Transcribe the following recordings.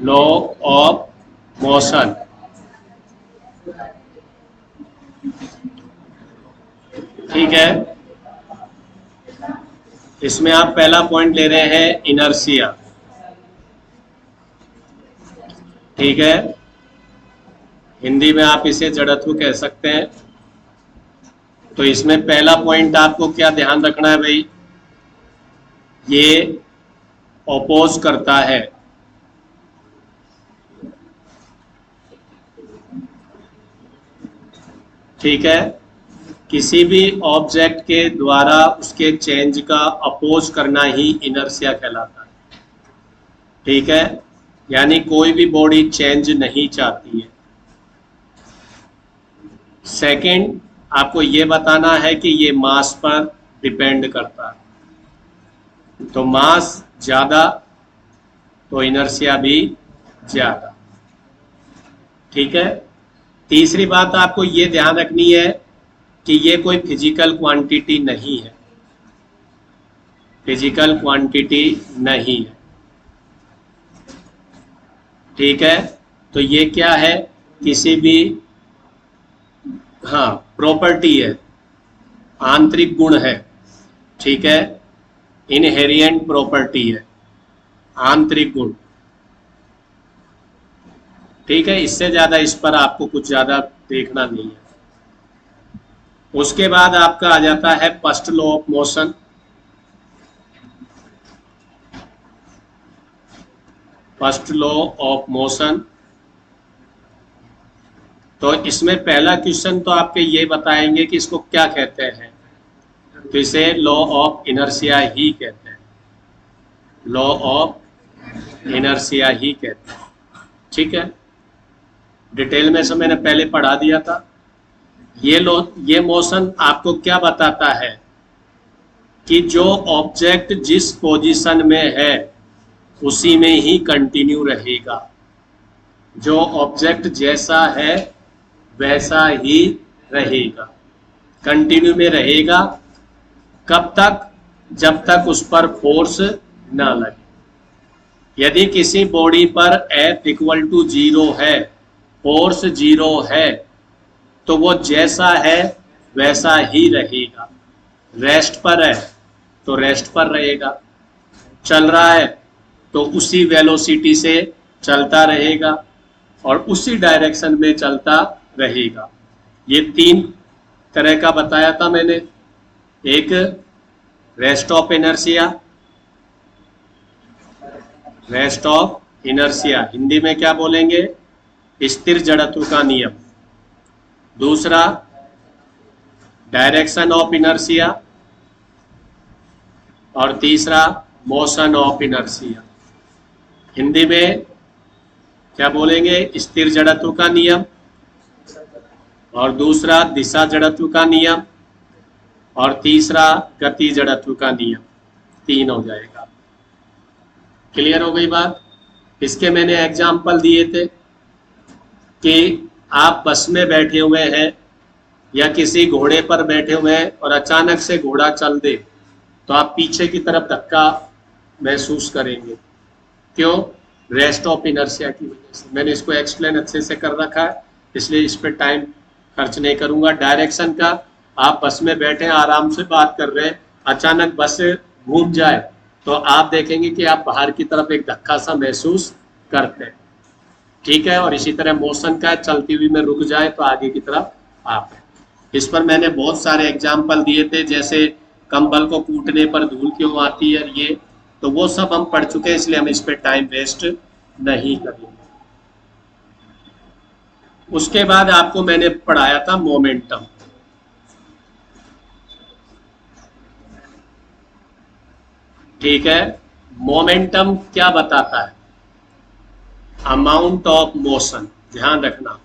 Law of motion. ठीक है, इसमें आप पहला पॉइंट ले रहे हैं इनर्शिया। ठीक है, हिंदी में आप इसे जड़त्व कह सकते हैं। तो इसमें पहला पॉइंट आपको क्या ध्यान रखना है भाई, ये अपोज करता है। ठीक है, किसी भी ऑब्जेक्ट के द्वारा उसके चेंज का अपोज करना ही इनर्शिया कहलाता है। ठीक है, यानी कोई भी बॉडी चेंज नहीं चाहती है। सेकंड, आपको ये बताना है कि ये मास पर डिपेंड करता है। तो मास ज्यादा तो इनर्शिया भी ज्यादा। ठीक है, तीसरी बात आपको ये ध्यान रखनी है कि ये कोई फिजिकल क्वांटिटी नहीं है, फिजिकल क्वांटिटी नहीं है। ठीक है, तो ये क्या है, किसी भी, हाँ, प्रॉपर्टी है, आंतरिक गुण है। ठीक है, इनहेरिएंट प्रॉपर्टी है, आंतरिक गुण। ठीक है, इससे ज्यादा इस पर आपको कुछ ज्यादा देखना नहीं है। उसके बाद आपका आ जाता है first law of motion. First law of motion, तो इसमें पहला क्वेश्चन तो आपके ये बताएंगे कि इसको क्या कहते हैं। तो इसे लॉ ऑफ इनर्शिया ही कहते हैं, लॉ ऑफ इनर्शिया ही कहते हैं। ठीक है, डिटेल में से मैंने पहले पढ़ा दिया था। ये मोशन आपको क्या बताता है कि जो ऑब्जेक्ट जिस पोजीशन में है उसी में ही कंटिन्यू रहेगा। जो ऑब्जेक्ट जैसा है वैसा ही रहेगा, कंटिन्यू में रहेगा। कब तक, जब तक उस पर फोर्स ना लगे। यदि किसी बॉडी पर F इक्वल टू 0 है, फोर्स 0 है, तो वो जैसा है वैसा ही रहेगा। रेस्ट पर है तो रेस्ट पर रहेगा, चल रहा है तो उसी वेलोसिटी से चलता रहेगा और उसी डायरेक्शन में चलता रहेगा। ये तीन तरह का बताया था मैंने। एक rest of inertia, rest of inertia Hindi में क्या बोलेंगे, स्थिर जड़त्व का नियम। दूसरा डायरेक्शन ऑफ इनर्शिया, और तीसरा मोशन ऑफ इनर्शिया। हिंदी में क्या बोलेंगे, स्थिर जड़त्व का नियम, और दूसरा दिशा जड़त्व का नियम, और तीसरा गति जड़त्व का नियम। 3 हो जाएगा। क्लियर हो गई बात। इसके मैंने एग्जाम्पल दिए थे कि आप बस में बैठे हुए हैं या किसी घोड़े पर बैठे हुए हैं और अचानक से घोड़ा चल दे तो आप पीछे की तरफ धक्का महसूस करेंगे। क्यों, रेस्ट ऑफ इनर्शिया की वजह से। मैंने इसको एक्सप्लेन अच्छे से कर रखा है, इसलिए इस पर टाइम खर्च नहीं करूंगा। डायरेक्शन का, आप बस में बैठे हैं, आराम से बात कर रहे हैं, अचानक बस घूम जाए तो आप देखेंगे कि आप बाहर की तरफ एक धक्का सा महसूस करते हैं। ठीक है, और इसी तरह मोशन का, चलती हुई में रुक जाए तो आगे की तरफ आप। इस पर मैंने बहुत सारे एग्जाम्पल दिए थे, जैसे कंबल को कूटने पर धूल क्यों आती है, ये तो वो सब हम पढ़ चुके हैं, इसलिए हम इस पर टाइम वेस्ट नहीं करेंगे। उसके बाद आपको मैंने पढ़ाया था मोमेंटम। ठीक है, मोमेंटम क्या बताता है, अमाउंट ऑफ मोशन। ध्यान रखना,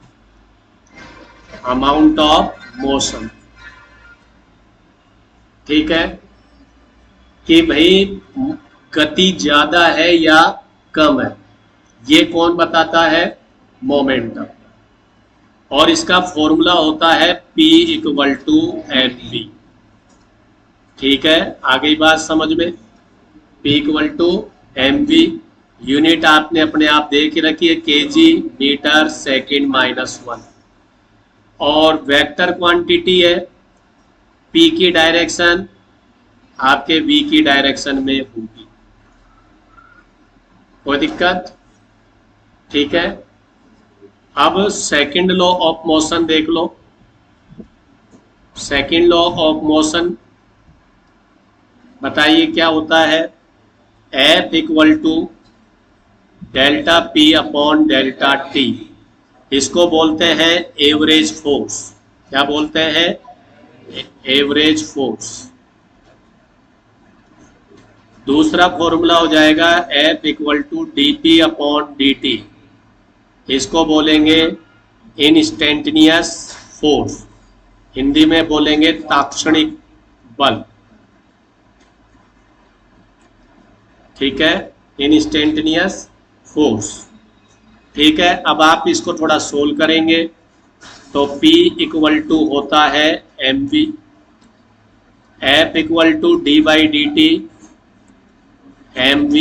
अमाउंट ऑफ मोशन। ठीक है, कि भाई गति ज्यादा है या कम है, ये कौन बताता है, मोमेंटम। और इसका फॉर्मूला होता है P इक्वल टू mv। ठीक है, आ गई बात समझ में। P equal to mv, unit आपने अपने आप दे के रखी है kg मीटर सेकेंड -1, और वेक्टर क्वांटिटी है P की डायरेक्शन आपके V की डायरेक्शन में होगी। कोई दिक्कत? ठीक है। अब सेकंड लॉ ऑफ मोशन देख लो। सेकंड लॉ ऑफ मोशन बताइए क्या होता है। F equal to delta P upon delta T, इसको बोलते हैं एवरेज फोर्स। क्या बोलते हैं? Average force. दूसरा फॉर्मूला हो जाएगा F equal to dP upon dt, इसको बोलेंगे इंस्टेंटेनियस फोर्स, हिंदी में बोलेंगे तात्क्षणिक बल। ठीक है, इंस्टेंटेनियस फोर्स। ठीक है, अब आप इसको थोड़ा सोल्व करेंगे तो P इक्वल टू होता है mv, F equal to d by d t mv,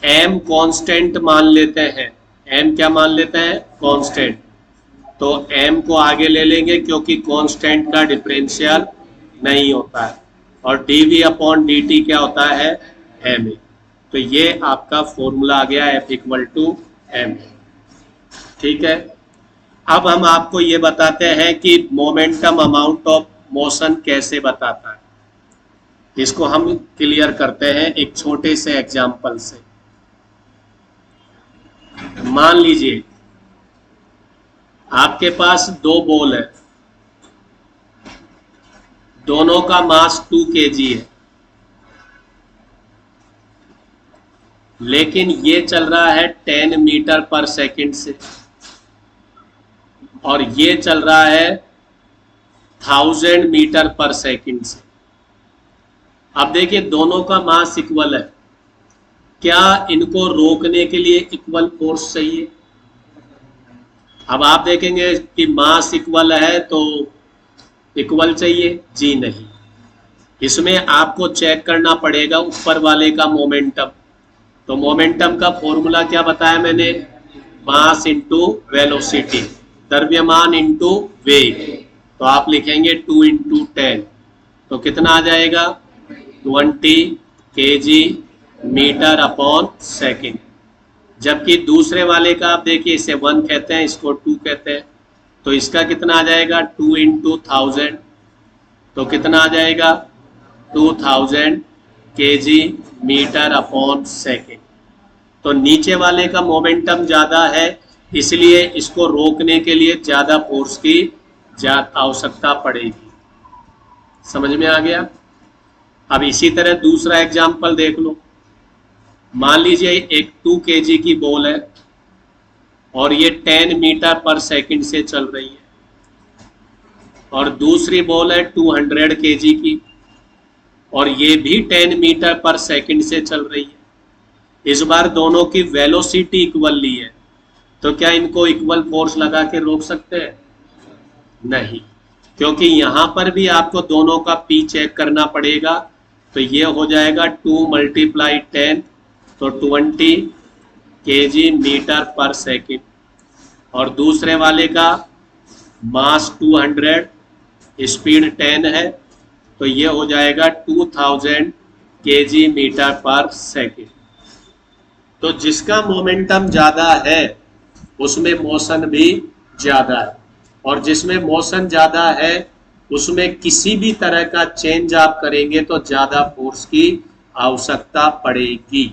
m constant मान लेते हैं। m क्या मान लेते हैं? कांस्टेंट। तो m को आगे ले लेंगे क्योंकि कांस्टेंट का डिफरेंशियल नहीं होता है, और dv अपॉन dt क्या होता है? ma। तो ये आपका फॉर्मूला आ गया F इक्वल टू ma। ठीक है, अब हम आपको ये बताते हैं कि मोमेंटम अमाउंट ऑफ मोशन कैसे बताता है। इसको हम क्लियर करते हैं एक छोटे से एग्जाम्पल से। मान लीजिए आपके पास दो बॉल है, दोनों का मास 2 kg है, लेकिन ये चल रहा है 10 मीटर पर सेकंड से और ये चल रहा है 1000 मीटर पर सेकंड से। अब देखिए दोनों का मास इक्वल है, क्या इनको रोकने के लिए इक्वल फोर्स चाहिए? अब आप देखेंगे कि मास इक्वल है तो इक्वल चाहिए? जी नहीं, इसमें आपको चेक करना पड़ेगा ऊपर वाले का मोमेंटम। तो मोमेंटम का फॉर्मूला क्या बताया मैंने? मास इंटू वेलोसिटी, द्रव्यमान इंटू वेग। तो आप लिखेंगे 2 इंटू 10, तो कितना आ जाएगा? 20 kg मीटर अपॉन सेकेंड। जबकि दूसरे वाले का आप देखिए इसे 1 कहते हैं, इसको 2 कहते हैं, तो इसका कितना आ जाएगा? 2 इंटू 1000, तो कितना आ जाएगा? 2000 kg मीटर अपॉन सेकेंड। तो नीचे वाले का मोमेंटम ज़्यादा है, इसलिए इसको रोकने के लिए ज़्यादा फोर्स की आवश्यकता पड़ेगी। समझ में आ गया? अब इसी तरह दूसरा एग्जाम्पल देख लो। मान लीजिए एक 2 kg की बॉल है और ये 10 मीटर पर सेकंड से चल रही है, और दूसरी बॉल है 200 kg की और ये भी 10 मीटर पर सेकंड से चल रही है। इस बार दोनों की वेलोसिटी इक्वल ली है, तो क्या इनको इक्वल फोर्स लगा के रोक सकते हैं? नहीं, क्योंकि यहां पर भी आपको दोनों का P चेक करना पड़ेगा। तो ये हो जाएगा 2 × 10, तो 20 kg मीटर पर सेकेंड, और दूसरे वाले का मास 200, स्पीड 10 है, तो ये हो जाएगा 2000 kg मीटर पर सेकेंड। तो जिसका मोमेंटम ज़्यादा है उसमें मोशन भी ज़्यादा है, और जिसमें मोशन ज़्यादा है उसमें किसी भी तरह का चेंज आप करेंगे तो ज़्यादा फोर्स की आवश्यकता पड़ेगी।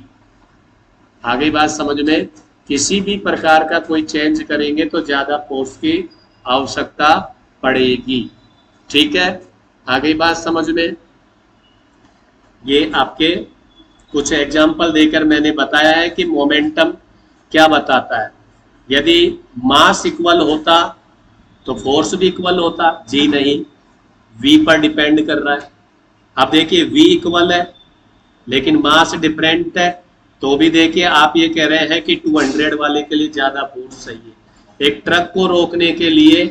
आगे बात समझ में? किसी भी प्रकार का कोई चेंज करेंगे तो ज़्यादा फोर्स की आवश्यकता पड़ेगी। ठीक है, आगे बात समझ में? ये आपके कुछ एग्जाम्पल देकर मैंने बताया है कि मोमेंटम क्या बताता है। यदि मास इक्वल होता तो फोर्स भी इक्वल होता? जी नहीं, V पर डिपेंड कर रहा है। अब देखिए V इक्वल है लेकिन मास डिफरेंट है, तो भी देखिए आप ये कह रहे हैं कि 200 वाले के लिए ज़्यादा फोर्स चाहिए। एक ट्रक को रोकने के लिए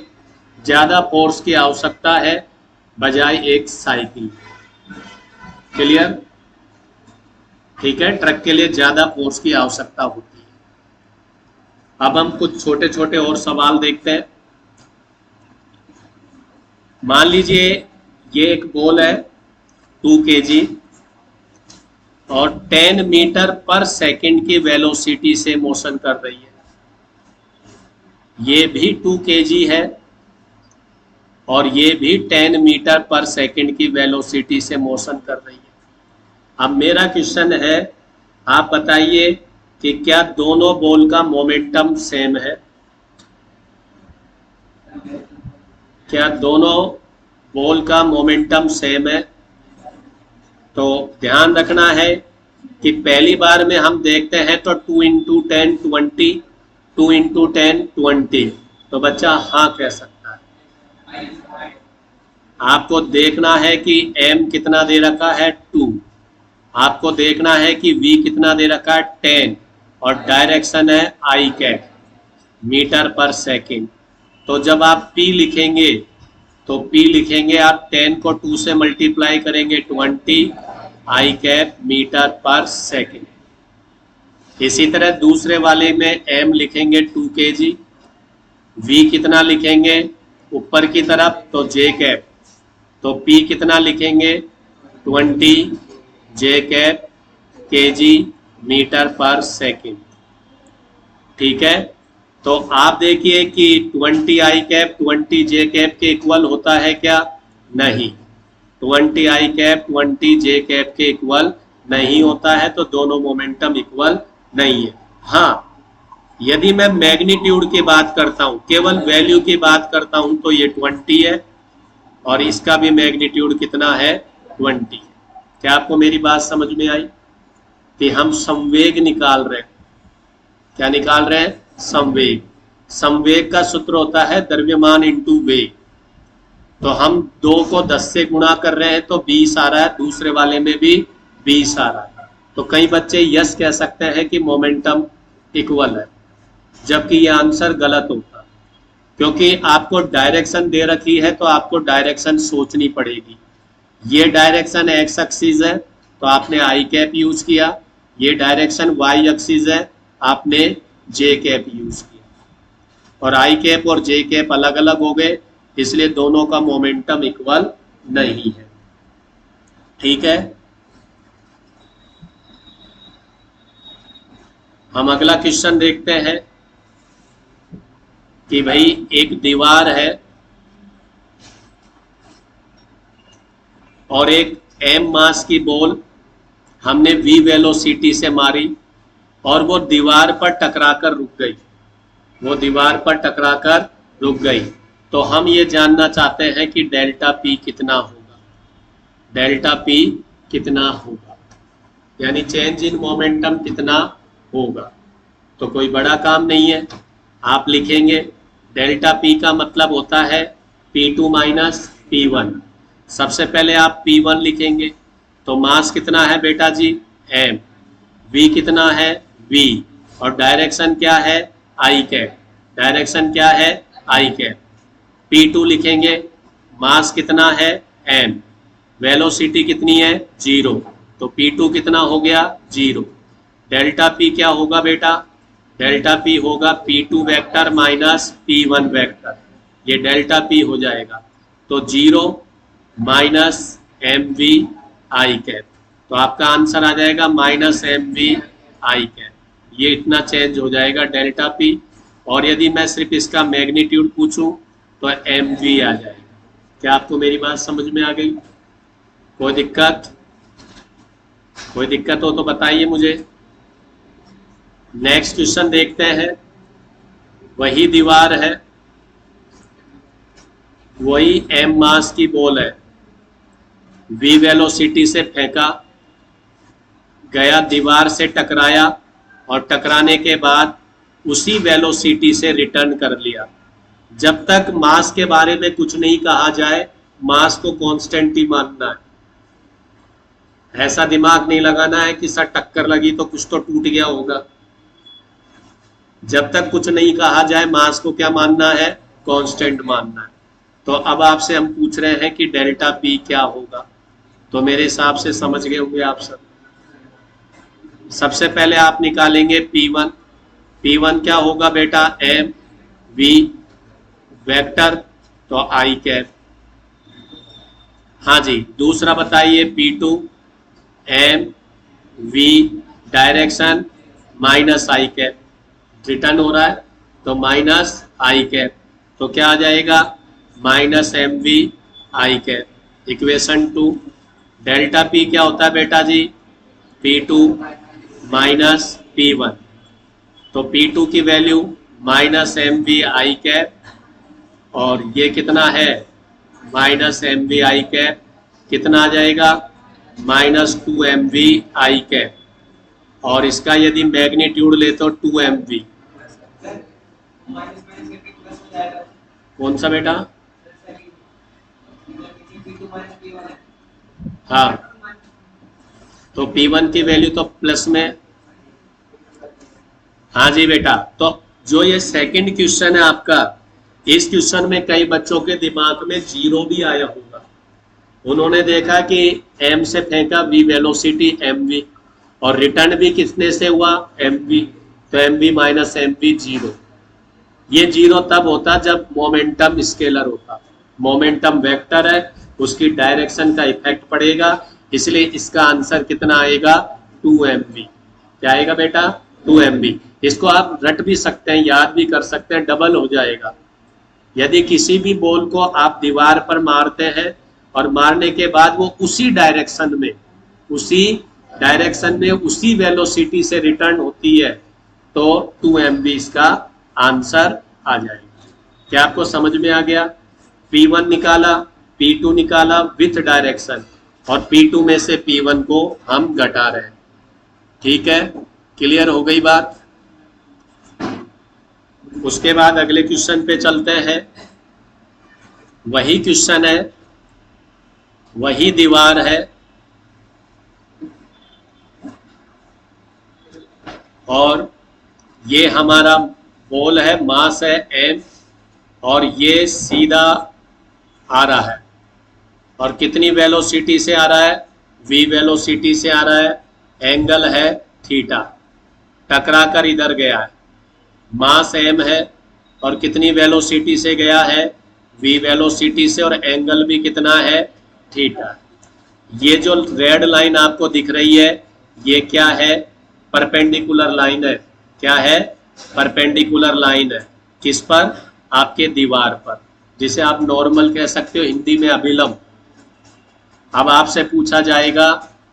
ज़्यादा फोर्स की आवश्यकता है बजाय एक साइकिल। क्लियर? ठीक है, ट्रक के लिए ज्यादा फोर्स की आवश्यकता होती है। अब हम कुछ छोटे छोटे और सवाल देखते हैं। मान लीजिए ये एक बॉल है 2 kg और 10 मीटर पर सेकंड की वेलोसिटी से मोशन कर रही है। ये भी 2 kg है और ये भी 10 मीटर पर सेकंड की वेलोसिटी से मोशन कर रही है। अब मेरा क्वेश्चन है, आप बताइए कि क्या दोनों बॉल का मोमेंटम सेम है? क्या दोनों बॉल का मोमेंटम सेम है? तो ध्यान रखना है कि पहली बार में हम देखते हैं तो 2 × 10 20, 2 × 10 20, तो बच्चा हाँ कह सकता है। आपको देखना है कि m कितना दे रखा है 2, आपको देखना है कि v कितना दे रखा है 10 और डायरेक्शन है i कैप मीटर पर सेकंड। तो जब आप p लिखेंगे तो p लिखेंगे आप 10 को 2 से मल्टीप्लाई करेंगे 20 i कैप मीटर पर सेकंड। इसी तरह दूसरे वाले में m लिखेंगे 2 kg, v कितना लिखेंगे ऊपर की तरफ तो j कैप, तो p कितना लिखेंगे 20 j कैप kg मीटर पर सेकंड। ठीक है, तो आप देखिए कि 20 i कैप 20 j कैप के इक्वल होता है क्या? नहीं, 20 i कैप 20 j कैप के इक्वल नहीं होता है, तो दोनों मोमेंटम इक्वल नहीं है। हाँ, यदि मैं मैग्नीट्यूड की बात करता हूं, केवल वैल्यू की बात करता हूं, तो ये 20 है और इसका भी मैग्नीट्यूड कितना है 20। क्या आपको मेरी बात समझ में आई कि हम संवेग निकाल रहे हैं? क्या निकाल रहे हैं? संवेग। संवेग का सूत्र होता है द्रव्यमान इंटू वेग। तो हम 2 को 10 से गुणा कर रहे हैं तो 20 आ रहा है, दूसरे वाले में भी 20 आ रहा है। तो कई बच्चे यस कह सकते हैं कि मोमेंटम इक्वल है, जबकि यह आंसर गलत होता है, क्योंकि आपको डायरेक्शन दे रखी है तो आपको डायरेक्शन सोचनी पड़ेगी। ये डायरेक्शन एक्स एक्सिस है तो आपने आई कैप यूज किया, ये डायरेक्शन वाई एक्सिस है आपने जे कैप यूज किया, और आई कैप और जे कैप अलग अलग हो गए, इसलिए दोनों का मोमेंटम इक्वल नहीं है। ठीक है, हम अगला क्वेश्चन देखते हैं कि भाई एक दीवार है और एक m मास की बॉल हमने v वेलोसिटी से मारी और वो दीवार पर टकराकर रुक गई, वो दीवार पर टकराकर रुक गई। तो हम ये जानना चाहते हैं कि डेल्टा p कितना होगा, डेल्टा p कितना होगा, यानी चेंज इन मोमेंटम कितना होगा। तो कोई बड़ा काम नहीं है, आप लिखेंगे डेल्टा p का मतलब होता है P2 माइनस P1। सबसे पहले आप P1 लिखेंगे, तो मास कितना है बेटा जी m, v कितना है v, और डायरेक्शन क्या है i कैप, डायरेक्शन क्या है i कैप। P2 लिखेंगे, मास कितना है m, वेलोसिटी कितनी है 0, तो P2 कितना हो गया 0। डेल्टा p क्या होगा बेटा? डेल्टा p होगा P2 vector minus P1 vector, ये डेल्टा p हो जाएगा। तो 0 माइनस mv i कैप, तो आपका आंसर आ जाएगा माइनस mv i कैप। ये इतना चेंज हो जाएगा डेल्टा p, और यदि मैं सिर्फ इसका मैग्नीट्यूड पूछूं तो mv आ जाएगा। क्या आपको मेरी बात समझ में आ गई? कोई दिक्कत? कोई दिक्कत हो तो बताइए मुझे। नेक्स्ट क्वेश्चन देखते हैं। वही दीवार है, वही m मास की बॉल है, v वेलोसिटी से फेंका गया, दीवार से टकराया और टकराने के बाद उसी वेलोसिटी से रिटर्न कर लिया। जब तक मास के बारे में कुछ नहीं कहा जाए, मास को कांस्टेंट ही मानना है। ऐसा दिमाग नहीं लगाना है कि सर टक्कर लगी तो कुछ तो टूट गया होगा। जब तक कुछ नहीं कहा जाए, मास को क्या मानना है? कांस्टेंट मानना है। तो अब आपसे हम पूछ रहे हैं कि डेल्टा p क्या होगा, तो मेरे हिसाब से समझ गए होंगे आप सब। सबसे पहले आप निकालेंगे P1। P1 क्या होगा बेटा, एम वी वेक्टर, तो आई कैप। हाँ जी, दूसरा बताइए P2, m v direction minus i cap, return हो रहा है तो माइनस आई कैप, तो क्या आ जाएगा, minus m v i cap. Equation 2। Delta p क्या होता है बेटा जी, P2 माइनस P1, तो P2 की value minus m v i cap, और ये कितना है, minus m v i cap, कितना आ जाएगा, minus 2 m v i cap, और इसका यदि मैग्नीट्यूड ले तो 2 एम वी। कौन सा बेटा, हाँ, तो P1 की वैल्यू तो प्लस में, हाँ जी बेटा। तो जो ये सेकंड क्वेश्चन है आपका, इस क्वेश्चन में कई बच्चों के दिमाग में जीरो भी आया होगा। उन्होंने देखा कि m से फेंका v वेलोसिटी mv, और रिटर्न भी कितने से हुआ, mv, तो mv माइनस mv जीरो। ये जीरो तब होता जब मोमेंटम स्केलर होता, मोमेंटम वेक्टर है, उसकी डायरेक्शन का इफेक्ट पड़ेगा, इसलिए इसका आंसर कितना आएगा, 2mv। क्या आएगा बेटा, 2mv। इसको आप रट भी सकते हैं, याद भी कर सकते हैं, डबल हो जाएगा। यदि किसी भी बॉल को आप दीवार पर मारते हैं और मारने के बाद वो उसी डायरेक्शन में उसी वेलोसिटी से रिटर्न होती है, तो 2mv इसका आंसर आ जाएगा। क्या आपको समझ में आ गया, P1 निकाला, P2 निकाला विथ डायरेक्शन, और P2 में से P1 को हम घटा रहे हैं। ठीक है, क्लियर हो गई बात। उसके बाद अगले क्वेश्चन पे चलते हैं। वही क्वेश्चन है, वही दीवार है, और ये हमारा बॉल है, मास है m, और ये सीधा आ रहा है, और कितनी वेलोसिटी से आ रहा है, v वेलोसिटी से आ रहा है, एंगल है थीटा, टकरा कर इधर गया है, मास m है, और कितनी वेलोसिटी से गया है, v वेलोसिटी से, और एंगल भी कितना है, थीटा। ये जो रेड लाइन आपको दिख रही है, ये क्या है, परपेंडिकुलर लाइन है। क्या है, परपेंडिकुलर लाइन है, किस पर, आपके दीवार पर, जिसे आप नॉर्मल कह सकते हो, हिंदी में अभिलंब। अब आपसे पूछा जाएगा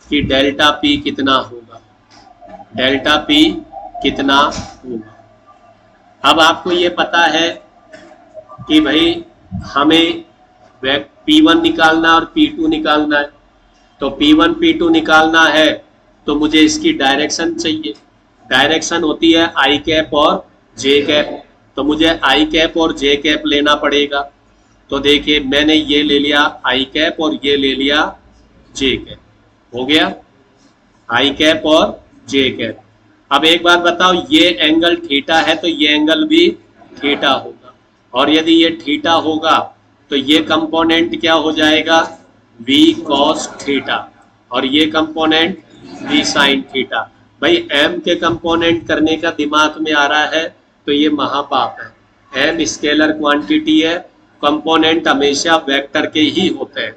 कि डेल्टा पी कितना होगा, डेल्टा पी कितना होगा। अब आपको ये पता है कि भाई हमें P1 निकालना और P2 निकालना है, तो P1 P2 निकालना है तो मुझे इसकी डायरेक्शन चाहिए। डायरेक्शन होती है आई कैप और जे कैप, तो मुझे आई कैप और जे कैप लेना पड़ेगा। तो देखिए मैंने ये ले लिया आई कैप और ये ले लिया जे कैप, हो गया आई कैप और जे कैप। अब एक बात बताओ, ये एंगल थीटा है तो ये एंगल भी थीटा होगा, और यदि ये थीटा होगा तो ये कंपोनेंट क्या हो जाएगा, v cos थीटा, और ये कंपोनेंट v sin थीटा। भाई m के कंपोनेंट करने का दिमाग में आ रहा है तो ये महापाप है। m स्केलर क्वांटिटी है, कंपोनेंट हमेशा वेक्टर के ही होते हैं,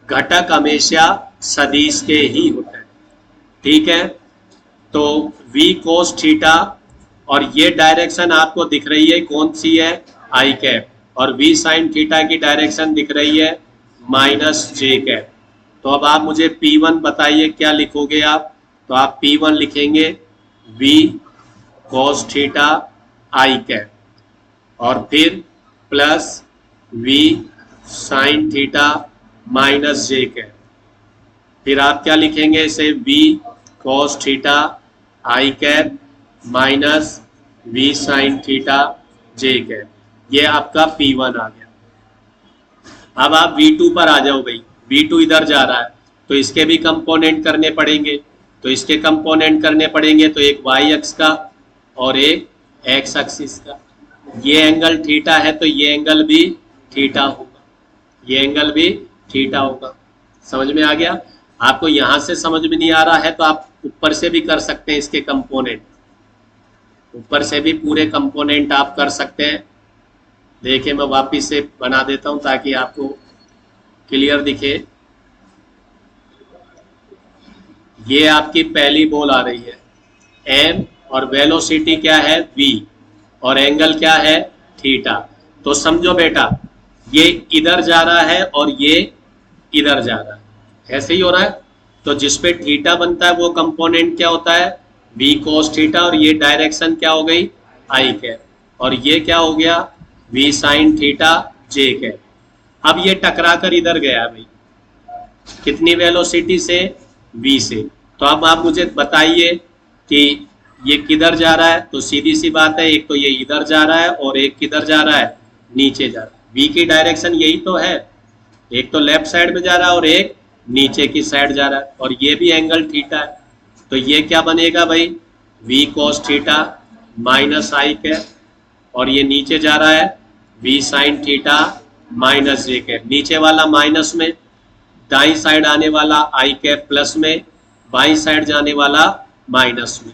घटक हमेशा सदिश के ही होते हैं। ठीक है, तो v cos थीटा, और ये डायरेक्शन आपको दिख रही है कौन सी है, आई कैप, और v sin थीटा की डायरेक्शन दिख रही है माइनस जे कैप। तो अब आप मुझे P1 बताइए क्या लिखोगे आप, तो आप P1 लिखेंगे v cos theta i cap, और फिर plus v sin theta minus j cap. फिर आप क्या लिखेंगे इसे, v cos theta i cap minus v sin theta j cap. ये आपका P1 आ गया। अब आप V2 पर आ जाओ भाई, V2 इधर जा रहा है तो इसके भी कंपोनेंट करने पड़ेंगे, तो इसके कंपोनेंट करने पड़ेंगे तो एक y अक्ष का और एक x एक्सिस का। ये एंगल थीटा है तो ये एंगल भी थीटा होगा, ये एंगल भी थीटा होगा। समझ में आ गया। आपको यहां से समझ में नहीं आ रहा है तो आप ऊपर से भी कर सकते हैं, इसके कंपोनेंट ऊपर से भी पूरे कंपोनेंट आप कर सकते हैं। देखिए मैं वापिस से बना देता हूं ताकि आपको क्लियर दिखे। ये आपकी पहली बॉल आ रही है m और वेलोसिटी क्या है v और एंगल क्या है थीटा। तो समझो बेटा ये इधर जा रहा है और ये इधर जा रहा है, ऐसे ही हो रहा है। तो जिसपे थीटा बनता है वो कंपोनेंट क्या होता है v cos थीटा, और ये डायरेक्शन क्या हो गई i कैप, और ये क्या हो गया v sin theta j cap. अब ये टकरा कर इधर गया भाई, कितनी वेलोसिटी से v से। तो अब आप मुझे बताइए कि ये किधर जा रहा है। तो सीधी सी बात है, एक तो ये इधर जा रहा है और एक किधर जा रहा है नीचे जा रहा है। v की डायरेक्शन यही तो है, एक तो लेफ्ट साइड में जा रहा है और एक नीचे की साइड जा रहा है, और ये भी एंगल थीटा है। तो ये क्या बनेगा भाई v cos theta minus i cap, और ये नीचे जा रहा है v sin theta minus j cap. नीचे वाला माइनस में, दाई साइड आने वाला आई कैप प्लस में, बाई साइड जाने वाला माइनस में।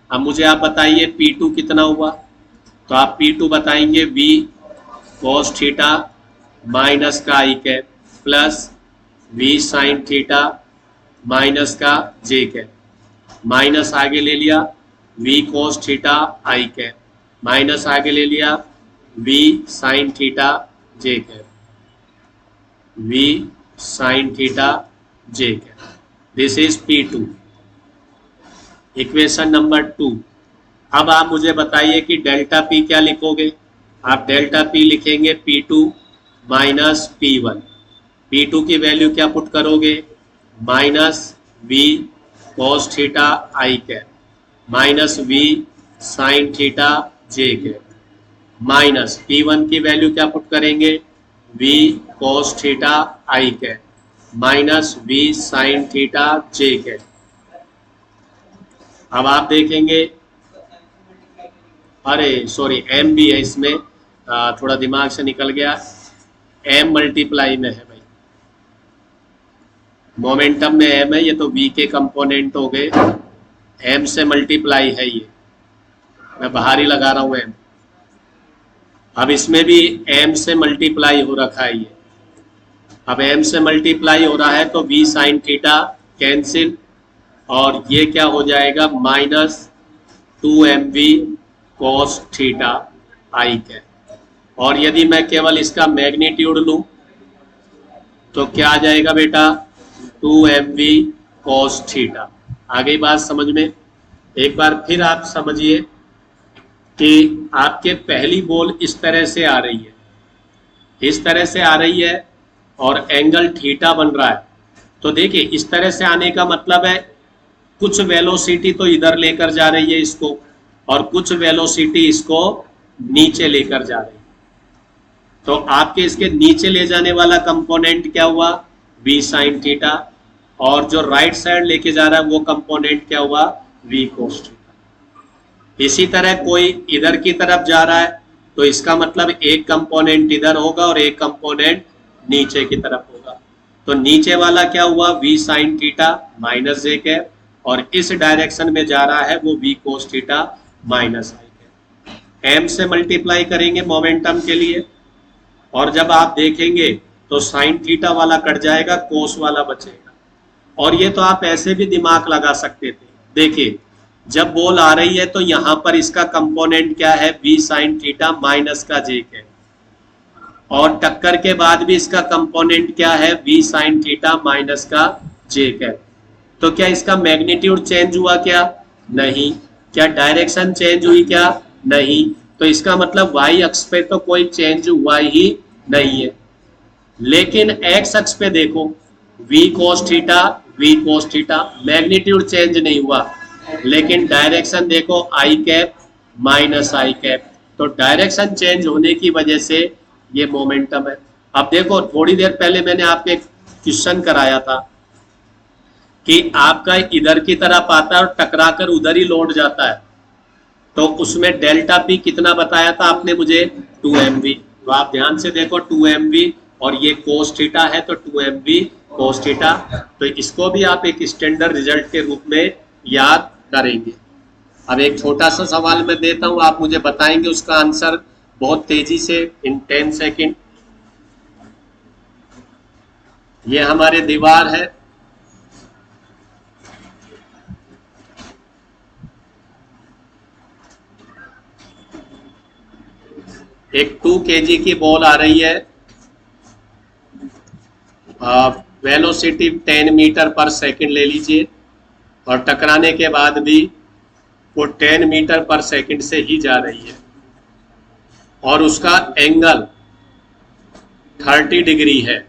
अब मुझे आप बताइए P2 कितना हुआ। तो आप P2 बताएंगे v cos थीटा माइनस का i cap plus v sin theta minus का जे कैप, माइनस आगे ले लिया v cos theta i cap, minus आगे ले लिया v sin theta j cap, v sin theta j cap. This is P2, equation number 2। अब आप मुझे बताइए कि डेल्टा P क्या लिखोगे। आप डेल्टा P लिखेंगे P2 माइनस P1। P2 की वैल्यू क्या पुट करोगे minus v cos theta i cap minus v sin theta j cap, minus P1 की वैल्यू क्या पुट करेंगे v cos theta i cap minus v sin theta j cap. अब आप देखेंगे, अरे सॉरी m भी है इसमें, थोड़ा दिमाग से निकल गया, m मल्टीप्लाई में है भाई, मोमेंटम में m है, ये तो v के कंपोनेंट हो गए, m से मल्टीप्लाई है, ये मैं बाहर ही लगा रहा हूं m। अब इसमें भी m से मल्टीप्लाई हो रखा है ये, अब m से मल्टीप्लाई हो रहा है तो v sin थीटा कैंसिल, और ये क्या हो जाएगा minus 2mv cos theta i cap. और यदि मैं केवल इसका मैग्नीट्यूड लूं तो क्या आ जाएगा बेटा 2mv cos थीटा। आ गई बात समझ में। एक बार फिर आप समझिए कि आपके पहली बॉल इस तरह से आ रही है, इस तरह से आ रही है और एंगल थीटा बन रहा है। तो देखिए इस तरह से आने का मतलब है कुछ वेलोसिटी तो इधर लेकर जा रही है इसको, और कुछ वेलोसिटी इसको नीचे लेकर जा रही है। तो आपके इसके नीचे ले जाने वाला कंपोनेंट क्या हुआ v sin थीटा, और जो राइट साइड लेके जा रहा है वो कंपोनेंट क्या हुआ v cos थीटा। इसी तरह कोई इधर की तरफ जा रहा है तो इसका मतलब एक कंपोनेंट इधर होगा और एक कंपोनेंट नीचे की तरफ होगा। तो नीचे वाला क्या हुआ v sin theta minus j cap, और इस डायरेक्शन में जा रहा है वो v cos theta minus i cap. m से मल्टीप्लाई करेंगे मोमेंटम के लिए, और जब आप देखेंगे तो साइन थीटा वाला कट जाएगा, कोस वाला बचेगा। और ये तो आप ऐसे भी दिमाग लगा सकते थे। देखिए जब बॉल आ रही है तो यहाँ पर इसका कंपोनेंट क्या है v sin थीटा माइनस का जे कैप, और टक्कर के बाद भी इसका कंपोनेंट क्या है v sin थीटा माइनस का जे कैप। तो क्या इसका मैग्नीट्यूड चेंज हुआ क्या? नहीं। क्या डायरेक्शन चेंज हुई क्या? नहीं। तो इसका मतलब y अक्ष पे तो कोई चेंज हुआ ही नहीं है। लेकिन x अक्ष पे देखो v cos theta magnitude change नहीं हुआ, लेकिन डायरेक्शन देखो i cap minus i cap. तो डायरेक्शन चेंज होने की वजह से ये मोमेंटम है। अब देखो थोड़ी देर पहले मैंने आपको एक क्वेश्चन कराया था कि आपका इधर की तरफ आता है और टकरा कर उधर ही लौट जाता है, तो उसमें डेल्टा पी कितना बताया था आपने मुझे 2mv। तो आप ध्यान से देखो 2mv, और ये कोस थीटा है तो 2mv कोस थीटा। तो इसको भी आप एक स्टैंडर्ड रिजल्ट के रूप में याद करेंगे। अब एक छोटा सा सवाल मैं देता हूं, आप मुझे बताएंगे उसका आंसर बहुत तेजी से इन 10 सेकेंड। ये हमारे दीवार है, एक 2 kg की बॉल आ रही है, वेलोसिटी 10 मीटर पर सेकंड ले लीजिए, और टकराने के बाद भी वो 10 मीटर पर सेकंड से ही जा रही है, और उसका एंगल 30 डिग्री है।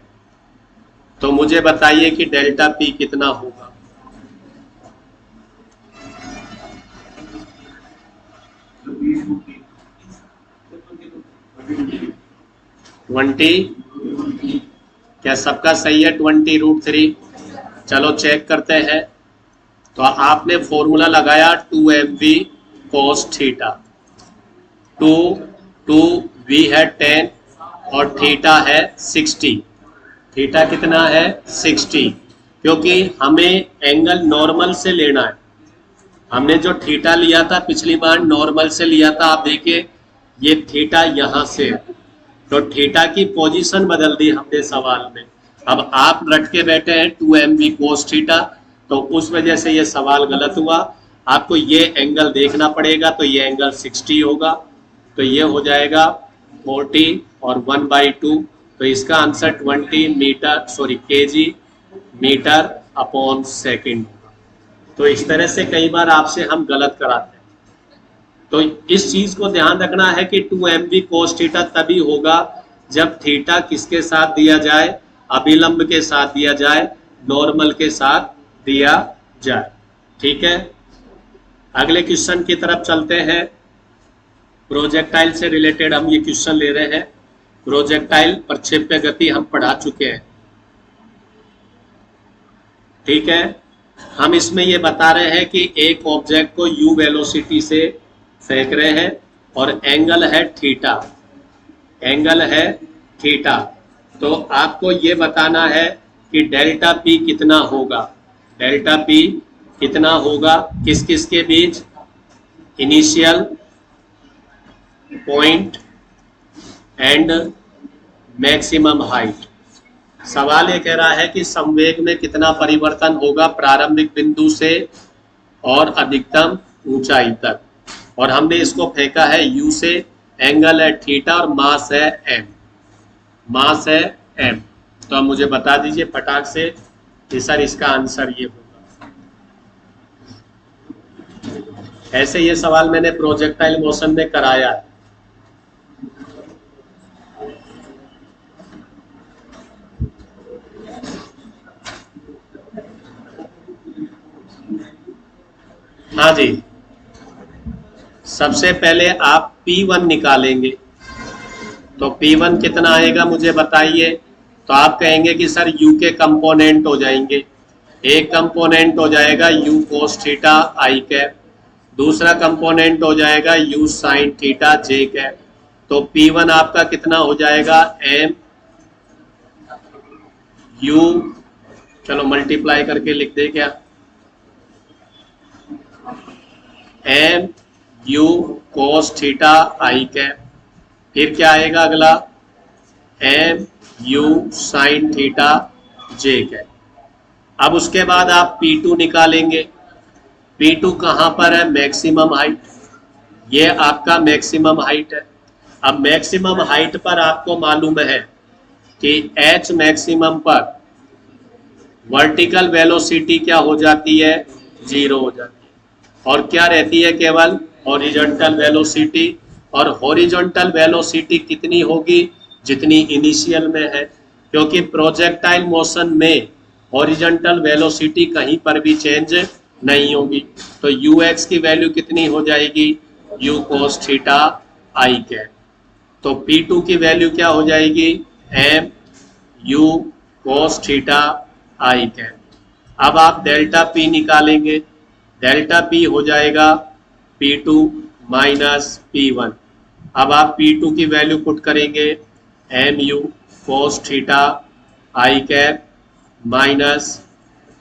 तो मुझे बताइए कि डेल्टा पी कितना होगा। ट्वेंटी, क्या सबका सही है? 20√3। चलो चेक करते हैं। तो आपने फॉर्मूला लगाया 2mv cos थीटा। 2v है 10 और थीटा है 60। थीटा कितना है? 60, क्योंकि हमें एंगल नॉर्मल से लेना है। हमने जो थीटा लिया था पिछली बार नॉर्मल से लिया था, आप देखिए ये थीटा यहां से, तो थीटा की पोजीशन बदल दी हमने सवाल में। अब आप लटके बैठे हैं 2mv cos थीटा, तो उस वजह से ये सवाल गलत हुआ। आपको ये एंगल देखना पड़ेगा, तो ये एंगल 60 होगा, तो ये हो जाएगा 40 और 1/2, तो इसका answer 20 metre kg metre upon second होगा। तो इस तरह से कई बार आपसे हम गलत कराते हैं, तो इस चीज को ध्यान रखना है कि 2mv cos थीटा तभी होगा जब थीटा किसके साथ दिया जाए? अभिलंब के साथ दिया जाए, नॉर्मल के साथ दिया जाए। ठीक है, अगले क्वेश्चन की तरफ चलते हैं। प्रोजेक्टाइल से रिलेटेड हम ये क्वेश्चन ले रहे हैं। प्रोजेक्टाइल प्रक्षेप्य गति हम पढ़ा चुके हैं। ठीक है, हम इसमें ये बता रहे हैं कि एक ऑब्जेक्ट को u वेलोसिटी से फेंक रहे हैं और एंगल है थीटा, एंगल है थीटा। तो आपको ये बताना है कि डेल्टा पी कितना होगा। डेल्टा पी कितना होगा किस किस के बीच? Initial point and maximum height. सवाल ये कह रहा है कि संवेग में कितना परिवर्तन होगा प्रारंभिक बिंदु से और अधिकतम ऊंचाई तक, और हमने इसको फेंका है u से, एंगल है थीटा और मास है m, मास है m। तो अब मुझे बता दीजिए फटाक से कि सर इसका आंसर ये होगा। ऐसे ये सवाल मैंने प्रोजेक्टाइल मोशन में कराया है। हाँ जी, सबसे पहले आप P1 निकालेंगे, तो P1 कितना आएगा मुझे बताइए। तो आप कहेंगे कि सर U के कंपोनेंट हो जाएंगे। एक कंपोनेंट हो जाएगा U cos theta I cap, दूसरा कंपोनेंट हो जाएगा U sin theta J cap. तो P1 आपका कितना हो जाएगा? M U, चलो मल्टीप्लाई करके लिख दे क्या, m u cos theta i cap. फिर क्या आएगा अगला? M u sine theta j cap. अब उसके बाद आप P2 निकालेंगे। P2 कहाँ पर है? मैक्सिमम हाइट, ये आपका मैक्सिमम हाइट है। अब मैक्सिमम हाइट पर आपको मालूम है कि H मैक्सिमम पर वर्टिकल वेलोसिटी क्या हो जाती है? 0 हो जाती है, और क्या रहती है? केवल हॉरिजॉन्टल वेलोसिटी। और हॉरिजॉन्टल वेलोसिटी कितनी होगी? जितनी इनिशियल में है, क्योंकि प्रोजेक्टाइल मोशन में हॉरिजॉन्टल वेलोसिटी कहीं पर भी चेंज नहीं होगी। तो ux की वैल्यू कितनी हो जाएगी? u cos theta i cap. तो P2 की वैल्यू क्या हो जाएगी? m u cos theta i cap. अब आप डेल्टा P निकालेंगे। डेल्टा P हो जाएगा P2 माइनस P1। अब आप P2 की वैल्यू पुट करेंगे, mu cos theta i cap minus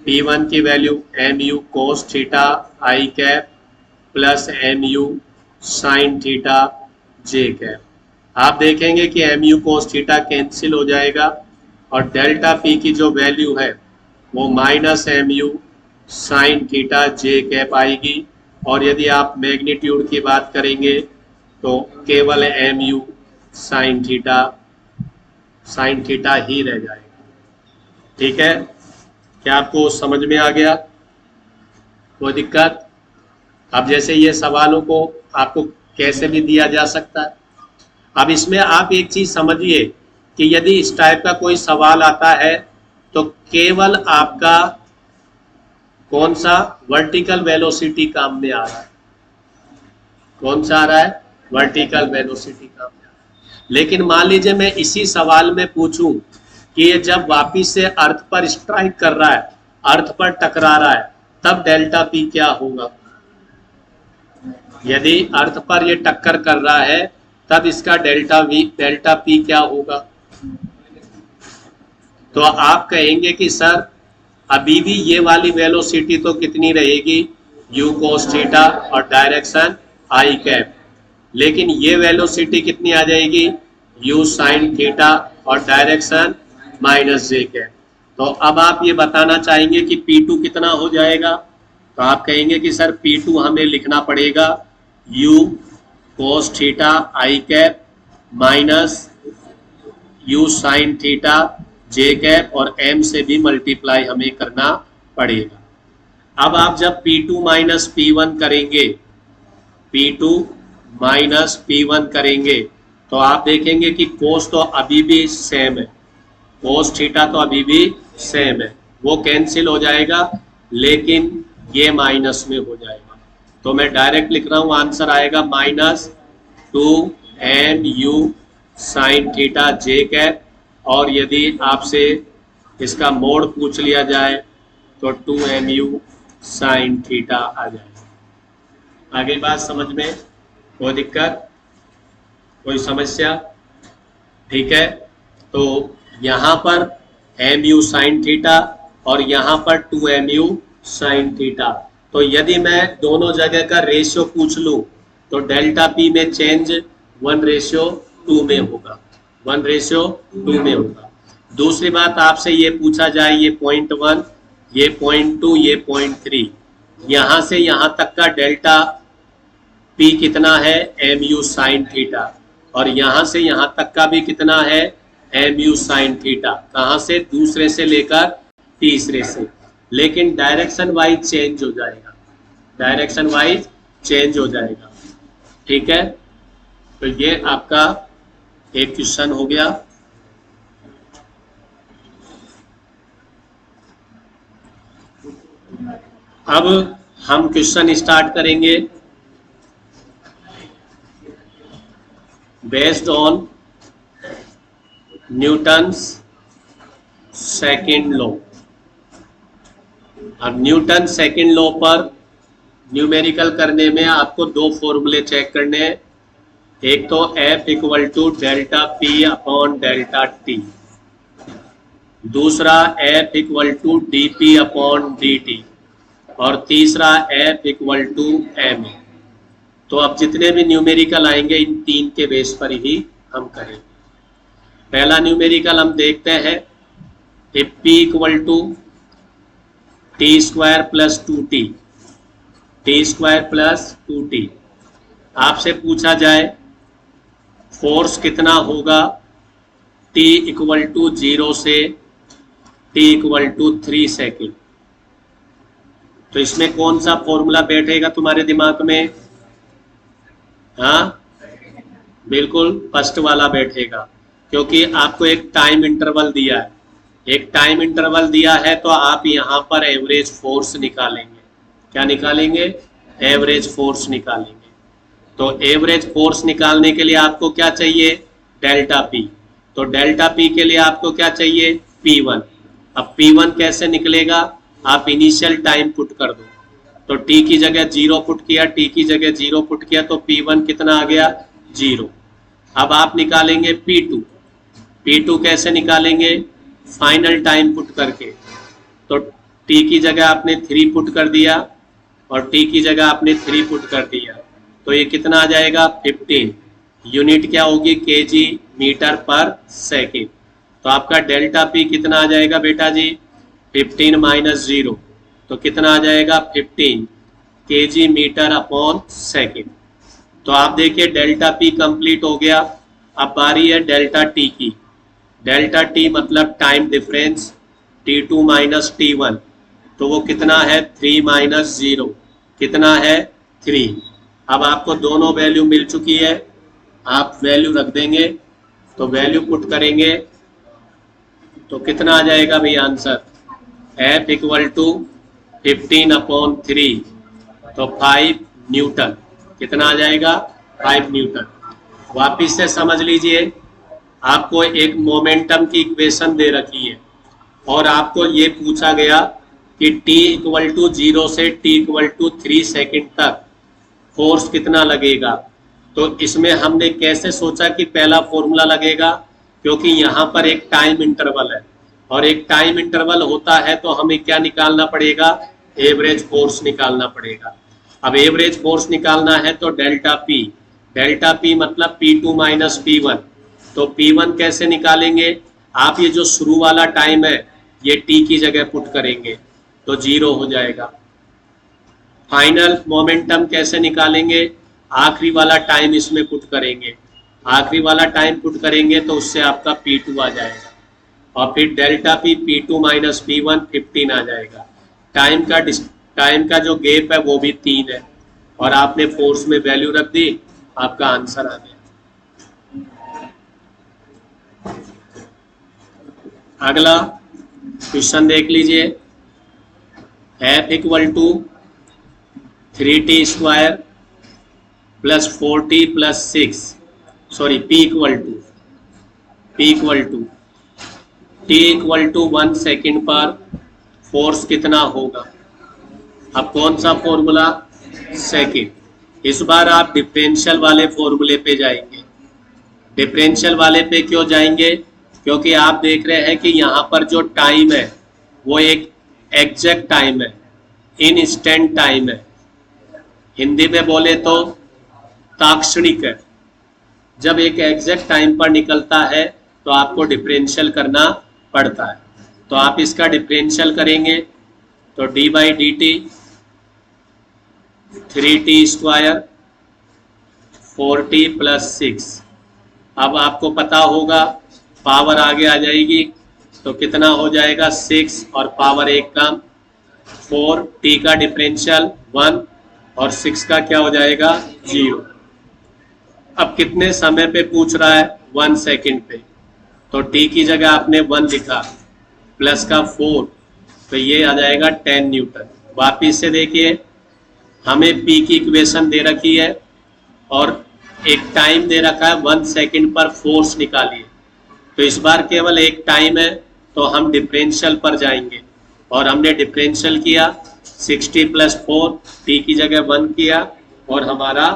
P1 की value mu cos theta I cap plus mu sin theta J cap. आप देखेंगे कि mu cos थीटा कैंसिल हो जाएगा और डेल्टा P की जो वैल्यू है वो minus mu sin theta J cap आएगी। और यदि आप मैग्नीट्यूड की बात करेंगे तो केवल mu sin थीटा ही रह जाएगा। ठीक है, क्या आपको समझ में आ गया? कोई दिक्कत? अब जैसे ये सवालों को आपको कैसे भी दिया जा सकता है। अब इसमें आप एक चीज समझिए कि यदि इस टाइप का कोई सवाल आता है तो केवल आपका कौन सा वर्टिकल वेलोसिटी काम में आ रहा है, कौन सा आ रहा है, वर्टिकल वेलोसिटी काम में आ रहा है। लेकिन मान लीजिए मैं इसी सवाल में पूछूं कि ये जब वापिस से अर्थ पर स्ट्राइक कर रहा है, अर्थ पर टकरा रहा है, तब डेल्टा पी क्या होगा? यदि अर्थ पर ये टक्कर कर रहा है तब इसका डेल्टा पी क्या होगा? तो आप कहेंगे कि सर अभी भी ये वाली वेलोसिटी तो कितनी रहेगी, u cos थीटा और डायरेक्शन I कैप, लेकिन ये वेलोसिटी कितनी आ जाएगी, u sin थीटा और डायरेक्शन माइनस J कैप। तो अब आप ये बताना चाहेंगे कि P2 कितना हो जाएगा? तो आप कहेंगे कि सर P2 हमें लिखना पड़ेगा u cos theta I cap minus u sin theta J cap और m से भी मल्टीप्लाई हमें करना पड़ेगा। अब आप जब P2 माइनस P1 करेंगे, P2 माइनस P1 करेंगे तो आप देखेंगे कि कोस तो अभी भी सेम है, कोस थीटा तो अभी भी सेम है, वो कैंसिल हो जाएगा, लेकिन ये माइनस में हो जाएगा। तो मैं डायरेक्ट लिख रहा हूं, आंसर आएगा minus 2mu sin theta J cap. और यदि आपसे इसका मोड पूछ लिया जाए तो 2mu sin थीटा आ जाएगा। आगे बात समझ में? कोई दिक्कत, कोई समस्या? ठीक है, तो यहाँ पर mu sin थीटा और यहाँ पर 2mu sin थीटा। तो यदि मैं दोनों जगह का रेशियो पूछ लूं तो डेल्टा पी में चेंज 1:2 में होगा, 1:2 में होगा। दूसरी बात आपसे ये पूछा जाए, ये 0.1, ये 0.2, ये 0.3, यहाँ से यहाँ तक का डेल्टा पी कितना है, mu sin थीटा, और यहाँ से यहाँ तक का भी कितना है, mu sin थीटा। कहाँ से? दूसरे से लेकर तीसरे से, लेकिन डायरेक्शन वाइज चेंज हो जाएगा, डायरेक्शन वाइज चेंज हो जाएगा। ठीक है, तो ये आपका एक क्वेश्चन हो गया। अब हम क्वेश्चन स्टार्ट करेंगे based on Newton's second law. अब न्यूटन सेकंड लॉ पर न्यूमेरिकल करने में आपको दो फॉर्मूले चेक करने हैं। एक तो F equal to delta p upon delta t, दूसरा F equal to d p upon d t, और तीसरा F इक्वल टू एम। तो अब जितने भी न्यूमेरिकल आएंगे इन तीन के बेस पर ही हम करेंगे। पहला न्यूमेरिकल हम देखते हैं, if P equal to t square plus 2t, t square plus 2t। आपसे पूछा जाए फोर्स कितना होगा t इक्वल टू 0 से t इक्वल टू 3 सेकेंड। तो इसमें कौन सा फॉर्मूला बैठेगा तुम्हारे दिमाग में? हाँ, बिल्कुल फर्स्ट वाला बैठेगा, क्योंकि आपको एक टाइम इंटरवल दिया है, एक टाइम इंटरवल दिया है, तो आप यहाँ पर एवरेज फोर्स निकालेंगे। क्या निकालेंगे? एवरेज फोर्स निकालेंगे। तो एवरेज फोर्स निकालने के लिए आपको क्या चाहिए? Delta P. तो डेल्टा पी के लिए आपको क्या चाहिए? P1। अब P1 कैसे निकलेगा? आप इनिशियल टाइम पुट कर दो, तो t की जगह 0 पुट किया, t की जगह 0 पुट किया, तो P1 कितना आ गया? 0। अब आप निकालेंगे P2। P2 कैसे निकालेंगे? फाइनल टाइम पुट करके। तो t की जगह आपने 3 पुट कर दिया और t की जगह आपने 3 पुट कर दिया, तो ये कितना आ जाएगा 15। यूनिट क्या होगी kg मीटर पर सेकेंड। तो आपका डेल्टा p कितना आ जाएगा बेटा जी 15 माइनस 0, तो कितना आ जाएगा 15 kg मीटर अपॉन सेकेंड। तो आप देखिए डेल्टा p कंप्लीट हो गया। अब बारी है डेल्टा t की। डेल्टा t मतलब time difference t2 minus t1, तो वो कितना है 3 माइनस 0, कितना है 3। अब आपको दोनों वैल्यू मिल चुकी है, आप वैल्यू रख देंगे, तो वैल्यू पुट करेंगे तो कितना आ जाएगा भाई answer F equal to 15 upon 3, तो 5 न्यूटन। कितना आ जाएगा 5 न्यूटन। वापिस से समझ लीजिए, आपको एक मोमेंटम की इक्वेशन दे रखी है और आपको ये पूछा गया कि t इक्वल टू 0 से t इक्वल टू 3 सेकेंड तक फोर्स कितना लगेगा। तो इसमें हमने कैसे सोचा कि पहला फॉर्मूला लगेगा, क्योंकि यहाँ पर एक टाइम इंटरवल है और एक टाइम इंटरवल होता है तो हमें क्या निकालना पड़ेगा, एवरेज फोर्स निकालना पड़ेगा। अब एवरेज फोर्स निकालना है तो डेल्टा पी मतलब P2 माइनस P1, तो P1 कैसे निकालेंगे, आप ये जो शुरू वाला टाइम है ये t की जगह पुट करेंगे तो 0 हो जाएगा। फाइनल मोमेंटम कैसे निकालेंगे, आखिरी वाला टाइम इसमें पुट करेंगे, आखिरी वाला टाइम पुट करेंगे तो उससे आपका P2 आ जाएगा और फिर delta P P2 minus P1 15 आ जाएगा। टाइम का जो गैप है वो भी 3 है और आपने फोर्स में वैल्यू रख दी, आपका आंसर आ गया। अगला क्वेश्चन देख लीजिए, F equal to 3t square plus 4t plus 6, sorry P equal to t equal to 1 second पर फोर्स कितना होगा। अब कौन सा फॉर्मूला, सेकेंड। इस बार आप डिफरेंशियल वाले फॉर्मूले पे जाएंगे। डिफरेंशियल वाले पे क्यों जाएंगे, क्योंकि आप देख रहे हैं कि यहाँ पर जो टाइम है वो एक एग्जैक्ट टाइम है, इंस्टेंट टाइम है, हिंदी में बोले तो ताक्षणिक है। जब एक एग्जैक्ट टाइम पर निकलता है तो आपको डिफरेंशियल करना पड़ता है। तो आप इसका डिफरेंशियल करेंगे तो D by d T 3t square 4t plus 6। अब आपको पता होगा पावर आगे आ जाएगी तो कितना हो जाएगा 6 और पावर 1 कम 4, t का डिफरेंशियल 1 और 6 का क्या हो जाएगा 0। अब कितने समय पे पूछ रहा है, 1 सेकेंड पे, तो t की जगह आपने 1 लिखा प्लस का 4, तो ये आ जाएगा 10 न्यूटन। वापिस से देखिए, हमें p की इक्वेशन दे रखी है और एक टाइम दे रखा है 1 सेकेंड पर फोर्स निकालिए। तो इस बार केवल एक टाइम है तो हम डिफरेंशियल पर जाएंगे और हमने डिफरेंशियल किया 60 प्लस 4, t की जगह 1 किया और हमारा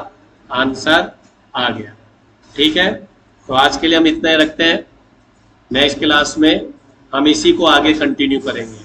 आंसर आ गया। ठीक है, तो आज के लिए हम इतना ही रखते हैं। नेक्स्ट क्लास में हम इसी को आगे कंटिन्यू करेंगे।